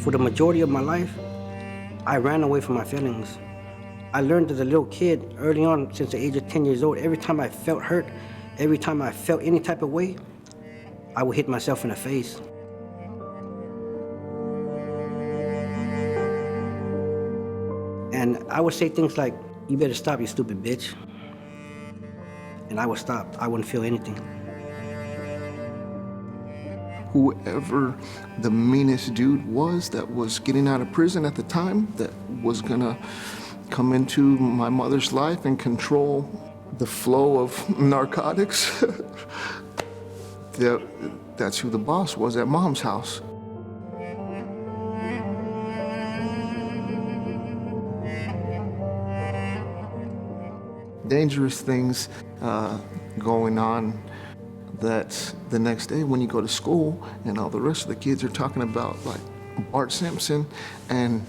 For the majority of my life, I ran away from my feelings. I learned as a little kid, early on, since the age of 10 years old, every time I felt hurt, every time I felt any type of way, I would hit myself in the face. And I would say things like, "You better stop, you stupid bitch." And I would stop. I wouldn't feel anything. Whoever the meanest dude was that was getting out of prison at the time, that was gonna come into my mother's life and control the flow of narcotics, that's who the boss was at Mom's house. Dangerous things going on that the next day when you go to school and all the rest of the kids are talking about like Bart Simpson and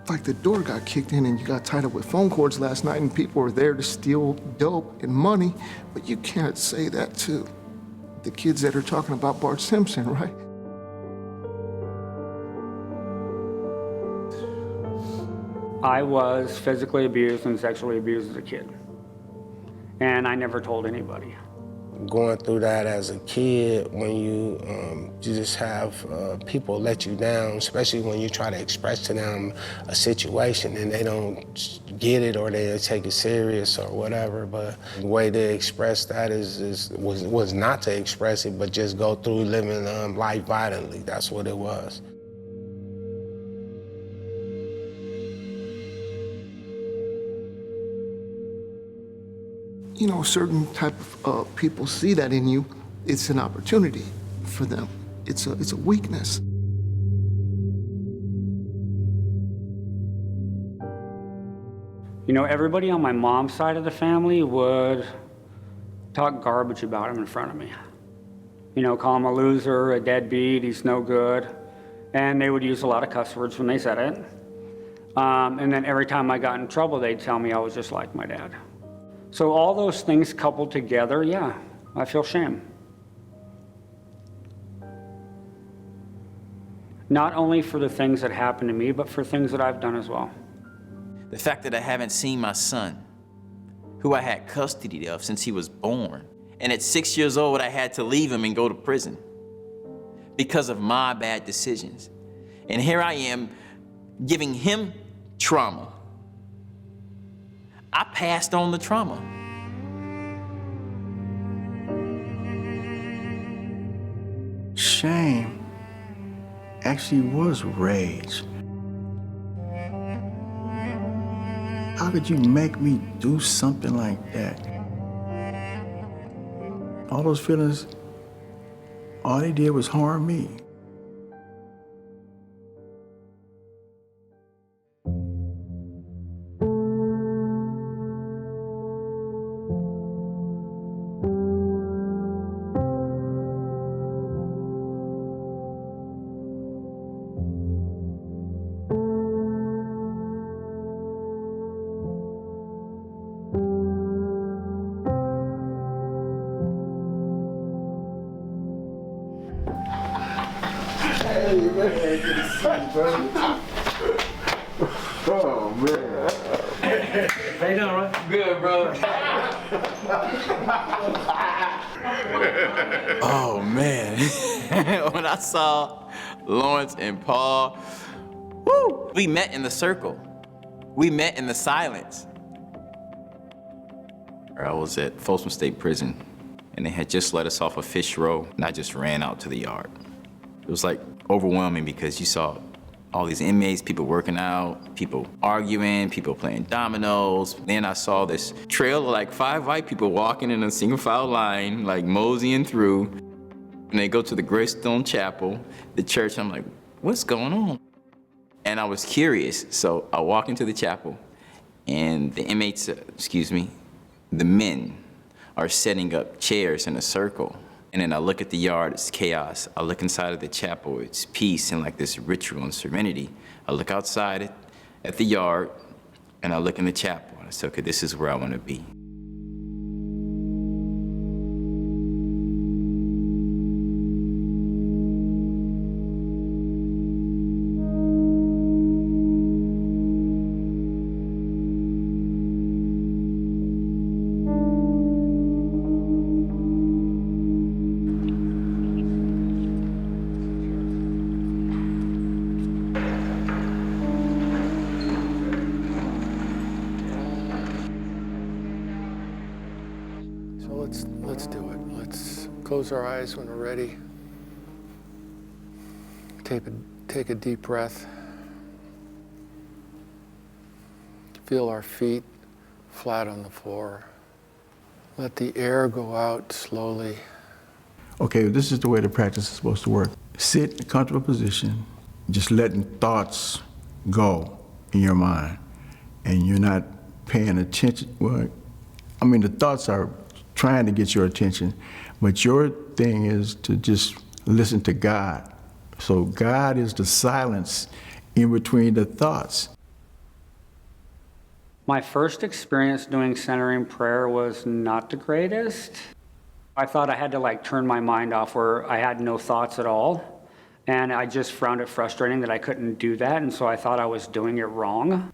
like the door got kicked in and you got tied up with phone cords last night and people were there to steal dope and money, but you can't say that to the kids that are talking about Bart Simpson, right? I was physically abused and sexually abused as a kid, and I never told anybody. Going through that as a kid, when you just have people let you down, especially when you try to express to them a situation and they don't get it or they take it serious or whatever. But the way to express that was not to express it, but just go through living life violently. That's what it was. You know, certain type of people see that in you. It's an opportunity for them. It's a weakness. You know, everybody on my mom's side of the family would talk garbage about him in front of me. You know, call him a loser, a deadbeat, he's no good. And they would use a lot of cuss words when they said it. And then every time I got in trouble, they'd tell me I was just like my dad. So all those things coupled together, yeah, I feel shame. Not only for the things that happened to me, but for things that I've done as well. The fact that I haven't seen my son, who I had custody of since he was born, and at 6 years old, I had to leave him and go to prison because of my bad decisions. And here I am giving him trauma. I passed on the trauma. Shame actually was rage. How could you make me do something like that? All those feelings, all they did was harm me. Hey, man, good to see you, brother. Oh, man. How you doing, right? Good, bro. Oh, man. When I saw Lawrence and Paul, woo, we met in the circle. We met in the silence. I was at Folsom State Prison, and they had just let us off of Fish Row, and I just ran out to the yard. It was like overwhelming because you saw all these inmates, people working out, people arguing, people playing dominoes. Then I saw this trail of like 5 white people walking in a single file line, like moseying through. And they go to the Greystone Chapel, the church. I'm like, what's going on? And I was curious, so I walk into the chapel, and the inmates, the men are setting up chairs in a circle. And then I look at the yard, it's chaos. I look inside of the chapel, it's peace and like this ritual and serenity. I look outside at the yard, and I look in the chapel, and I say, okay, this is where I want to be. Close our eyes when we're ready. Take a deep breath. Feel our feet flat on the floor. Let the air go out slowly. Okay, this is the way the practice is supposed to work. Sit in a comfortable position, just letting thoughts go in your mind, and you're not paying attention. Well, I mean, the thoughts are trying to get your attention, but your thing is to just listen to God. So God is the silence in between the thoughts. My first experience doing centering prayer was not the greatest. I thought I had to like turn my mind off where I had no thoughts at all. And I just found it frustrating that I couldn't do that. And so I thought I was doing it wrong.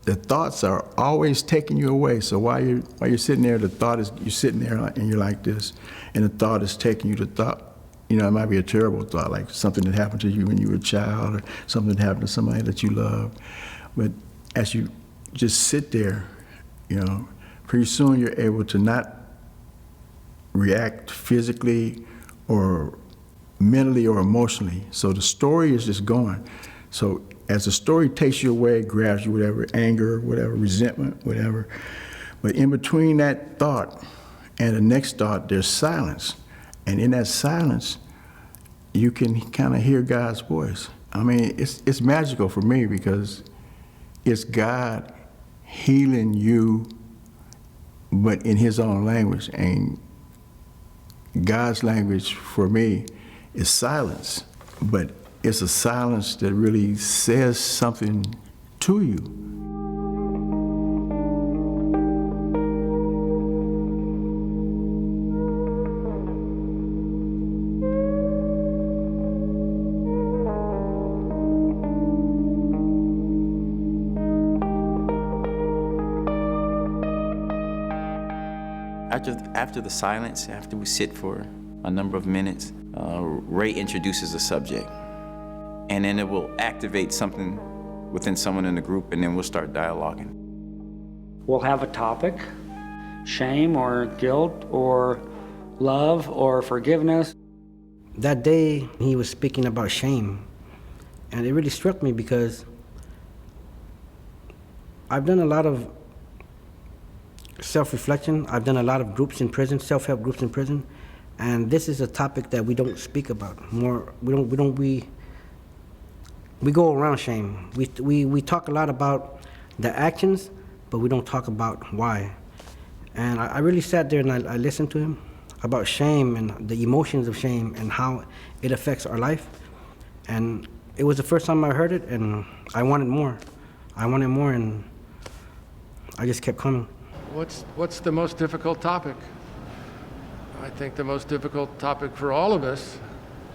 The thoughts are always taking you away. So while you're sitting there, the thought is, you're sitting there and you're like this, and the thought is taking you to thought. You know, it might be a terrible thought, like something that happened to you when you were a child, or something that happened to somebody that you love. But as you just sit there, you know, pretty soon you're able to not react physically or mentally or emotionally. So the story is just going. So as the story takes you away, grabs you, whatever, anger, whatever, resentment, whatever. But in between that thought and the next thought, there's silence. And in that silence, you can kind of hear God's voice. I mean, it's magical for me because it's God healing you, but in his own language. And God's language for me is silence, but it's a silence that really says something to you. After the silence, after we sit for a number of minutes, Ray introduces the subject. And then it will activate something within someone in the group, and then we'll start dialoguing. We'll have a topic, shame or guilt or love or forgiveness. That day, he was speaking about shame. And it really struck me because I've done a lot of self-reflection. I've done a lot of groups in prison, self-help groups in prison, and this is a topic that we don't speak about more. We go around shame. We talk a lot about the actions, but we don't talk about why. And I really sat there and I listened to him about shame and the emotions of shame and how it affects our life. And it was the first time I heard it, and I wanted more. And I just kept coming. What's the most difficult topic? I think the most difficult topic for all of us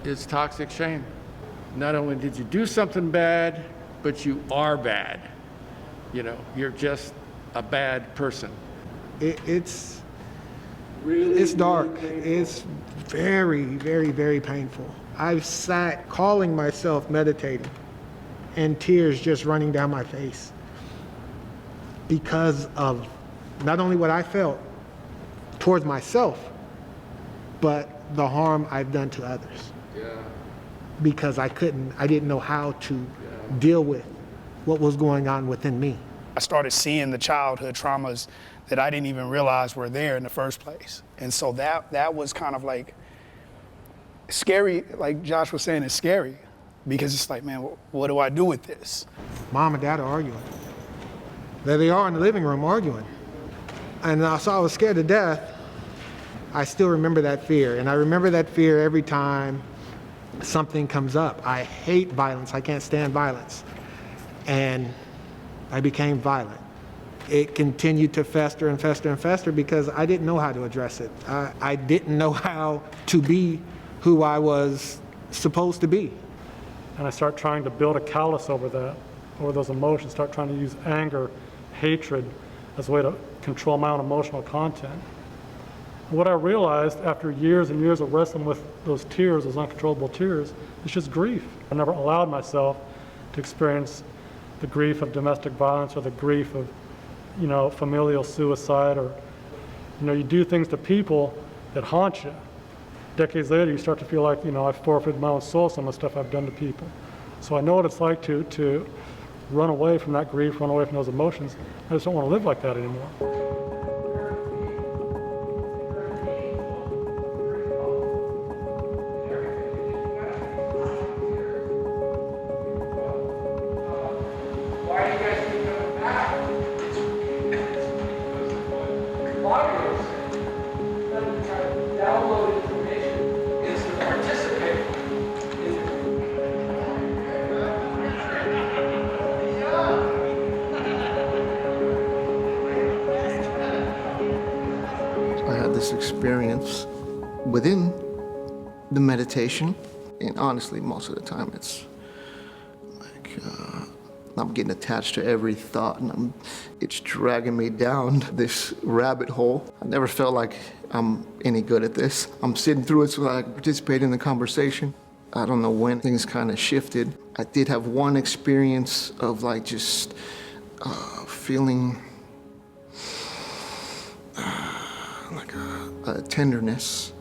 is toxic shame. Not only did you do something bad, but you are bad. You know, you're just a bad person. It's dark. It's very, very, very painful. I've sat calling myself meditating and tears just running down my face because of not only what I felt towards myself, but the harm I've done to others. Yeah. Because I didn't know how to deal with what was going on within me. I started seeing the childhood traumas that I didn't even realize were there in the first place. And so that was kind of like scary, like Josh was saying, it's scary because it's like, man, what do I do with this? Mom and Dad are arguing. There they are in the living room arguing. And so I was scared to death. I still remember that fear. And I remember that fear every time something comes up. I hate violence. I can't stand violence. And I became violent. It continued to fester and fester and fester because I didn't know how to address it. I didn't know how to be who I was supposed to be. And I start trying to build a callus over that, over those emotions, start trying to use anger, hatred as a way to control my own emotional content. What I realized after years and years of wrestling with those tears, those uncontrollable tears, is just grief. I never allowed myself to experience the grief of domestic violence or the grief of, familial suicide, or, you do things to people that haunt you. Decades later, you start to feel like, I've forfeited my own soul, some of the stuff I've done to people. So I know what it's like to run away from that grief, run away from those emotions. I just don't want to live like that anymore. I had this experience within the meditation, and honestly, most of the time it's like I'm getting attached to every thought, and it's dragging me down this rabbit hole. I never felt like I'm any good at this. I'm sitting through it so I can participate in the conversation. I don't know when things kind of shifted. I did have one experience of like just feeling like a tenderness.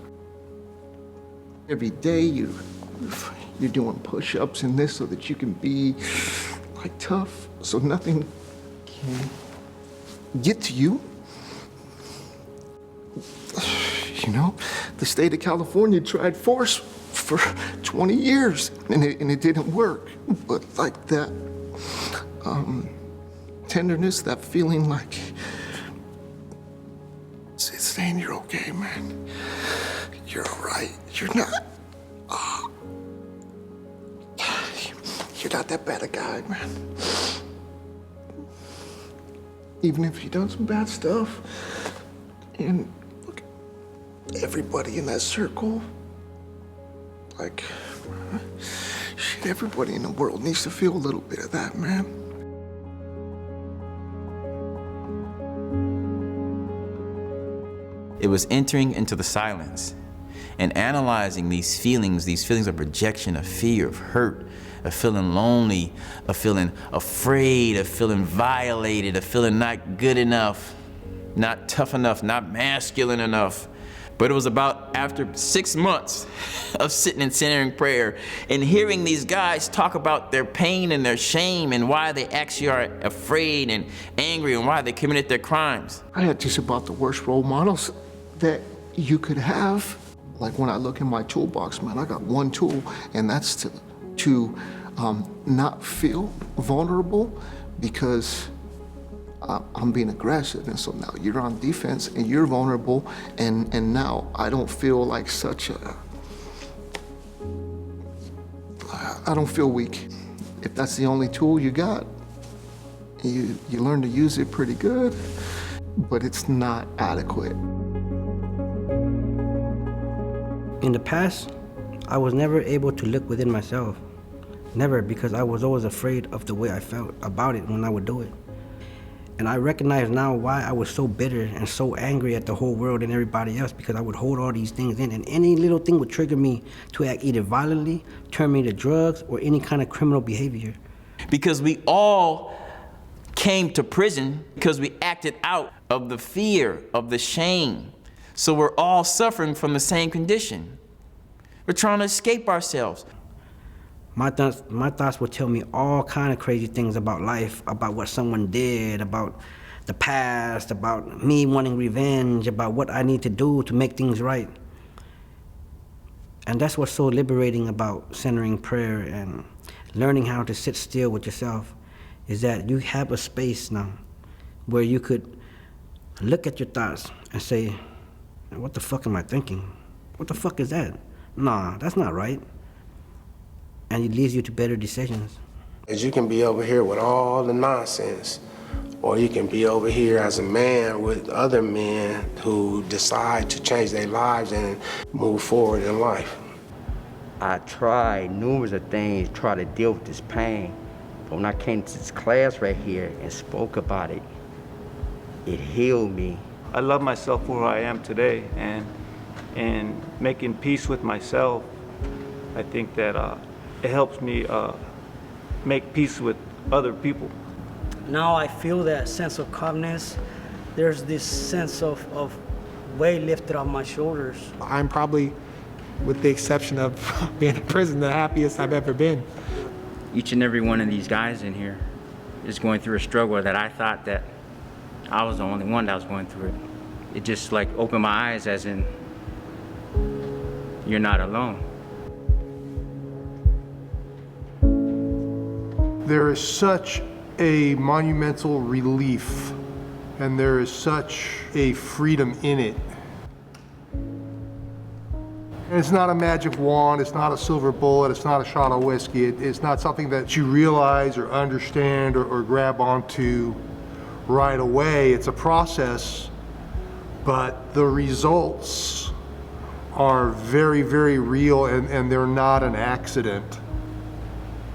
Every day you're doing push-ups and this so that you can be like tough, so nothing can get to you. You know, the state of California tried force for 20 years and it didn't work. But like that tenderness, that feeling like saying you're okay, man. You're all right. You're not. You're not that bad a guy, man. Even if you've done some bad stuff. And look, everybody in that circle, like, shit, everybody in the world needs to feel a little bit of that, man. It was entering into the silence and analyzing these feelings of rejection, of fear, of hurt, of feeling lonely, of feeling afraid, of feeling violated, of feeling not good enough, not tough enough, not masculine enough. But it was about after 6 months of sitting and centering prayer and hearing these guys talk about their pain and their shame and why they actually are afraid and angry and why they committed their crimes. I had just about the worst role models that you could have. Like when I look in my toolbox, man, I got one tool, and that's to not feel vulnerable because I'm being aggressive. And so now you're on defense and you're vulnerable, and now I don't feel like I don't feel weak. If that's the only tool you got, you learn to use it pretty good, but it's not adequate. In the past, I was never able to look within myself. Never, because I was always afraid of the way I felt about it when I would do it. And I recognize now why I was so bitter and so angry at the whole world and everybody else, because I would hold all these things in, and any little thing would trigger me to act either violently, turn me to drugs, or any kind of criminal behavior. Because we all came to prison because we acted out of the fear, of the shame. So we're all suffering from the same condition. We're trying to escape ourselves. My thoughts would tell me all kind of crazy things about life, about what someone did, about the past, about me wanting revenge, about what I need to do to make things right. And that's what's so liberating about centering prayer and learning how to sit still with yourself, is that you have a space now where you could look at your thoughts and say, what the fuck am I thinking? What the fuck is that? Nah, that's not right. And it leads you to better decisions. You can be over here with all the nonsense, or you can be over here as a man with other men who decide to change their lives and move forward in life. I tried numerous of things, try to deal with this pain. But when I came to this class right here and spoke about it, it healed me. I love myself for who I am today, and making peace with myself, I think that it helps me make peace with other people. Now I feel that sense of calmness. There's this sense of weight lifted off my shoulders. I'm probably, with the exception of being in prison, the happiest I've ever been. Each and every one of these guys in here is going through a struggle that I thought that I was the only one that was going through it. It just like opened my eyes, as in, you're not alone. There is such a monumental relief, and there is such a freedom in it. And it's not a magic wand, it's not a silver bullet, it's not a shot of whiskey, it's not something that you realize or understand or grab onto right away. It's a process, but the results are very, very real, and they're not an accident.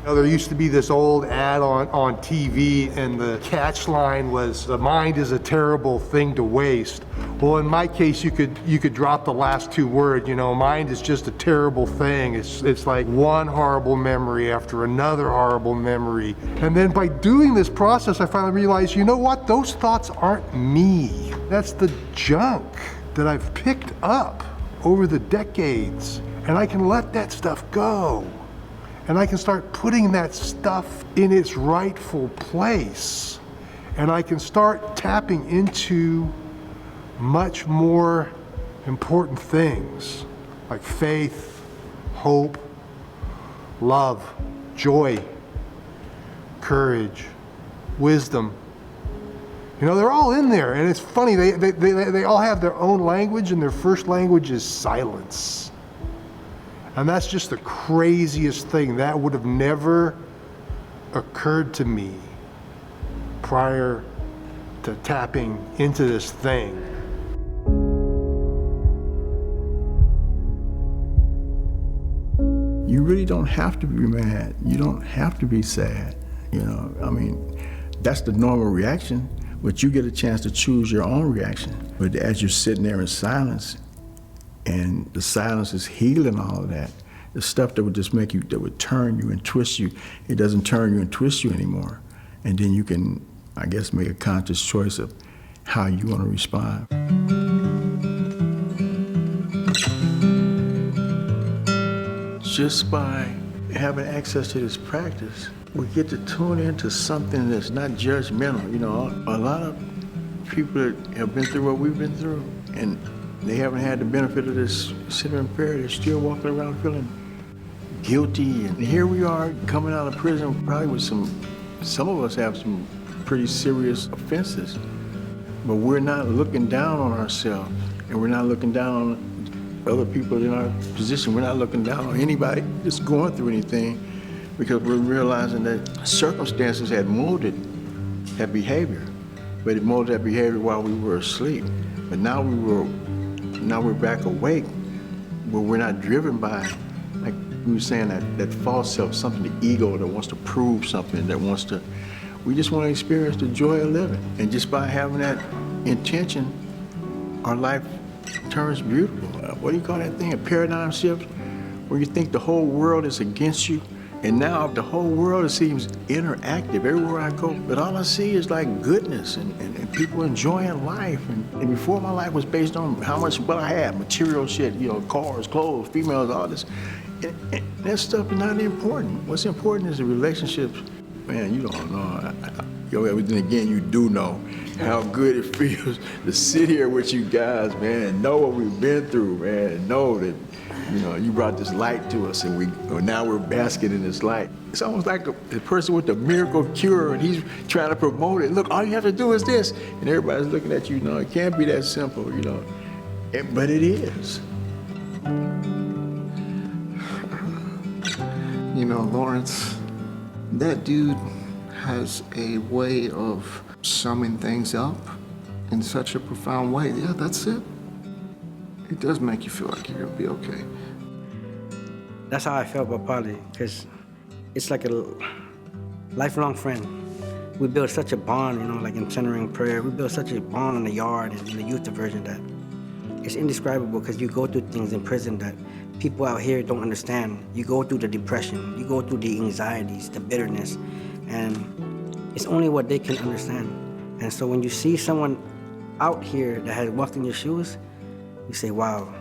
You know, there used to be this old ad on TV, and the catch line was, "The mind is a terrible thing to waste." Well, in my case, you could drop the last two words. You know, mind is just a terrible thing. It's like one horrible memory after another horrible memory. And then by doing this process, I finally realized, you know what? Those thoughts aren't me. That's the junk that I've picked up over the decades, and I can let that stuff go. And I can start putting that stuff in its rightful place. And I can start tapping into much more important things like faith, hope, love, joy, courage, wisdom. You know, they're all in there, and it's funny, they all have their own language, and their first language is silence. And that's just the craziest thing. That would have never occurred to me prior to tapping into this thing. You really don't have to be mad. You don't have to be sad. You know, I mean, that's the normal reaction, but you get a chance to choose your own reaction. But as you're sitting there in silence, and the silence is healing all of that, the stuff that would just make you, that would turn you and twist you, it doesn't turn you and twist you anymore. And then you can, I guess, make a conscious choice of how you want to respond. Just by having access to this practice, we get to tune into something that's not judgmental. You know, a lot of people that have been through what we've been through, and they haven't had the benefit of this center and prayer. They're still walking around feeling guilty. And here we are coming out of prison probably with some of us have some pretty serious offenses. But we're not looking down on ourselves, and we're not looking down on other people in our position. We're not looking down on anybody that's going through anything, because we're realizing that circumstances had molded that behavior, but it molded that behavior while we were asleep. But now we're back awake, but we're not driven by, like we were saying, that false self, something, the ego that wants to prove something, that wants to, we just want to experience the joy of living. And just by having that intention, our life turns beautiful. What do you call that thing? A paradigm shift, where you think the whole world is against you. And now the whole world seems interactive everywhere I go. But all I see is like goodness and people enjoying life. And before, my life was based on how much what I had, material shit, you know, cars, clothes, females, all this. And that stuff is not important. What's important is the relationships. Man, you don't know. Then again, you do know how good it feels to sit here with you guys, man, and know what we've been through, man, and know that, you know, you brought this light to us, and now we're basking in this light. It's almost like the person with the miracle cure, and he's trying to promote it. Look, all you have to do is this, and everybody's looking at you. No, it can't be that simple, you know. But it is. You know, Lawrence, that dude has a way of summing things up in such a profound way. Yeah, that's it. It does make you feel like you're gonna be okay. That's how I felt about Polly, because it's like a lifelong friend. We built such a bond, you know, like in centering prayer. We built such a bond in the yard and in the youth diversion that it's indescribable, because you go through things in prison that people out here don't understand. You go through the depression, you go through the anxieties, the bitterness, and it's only what they can understand. And so when you see someone out here that has walked in your shoes, we say, wow,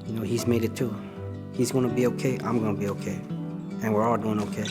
you know, he's made it too. He's gonna be okay, I'm gonna be okay. And we're all doing okay.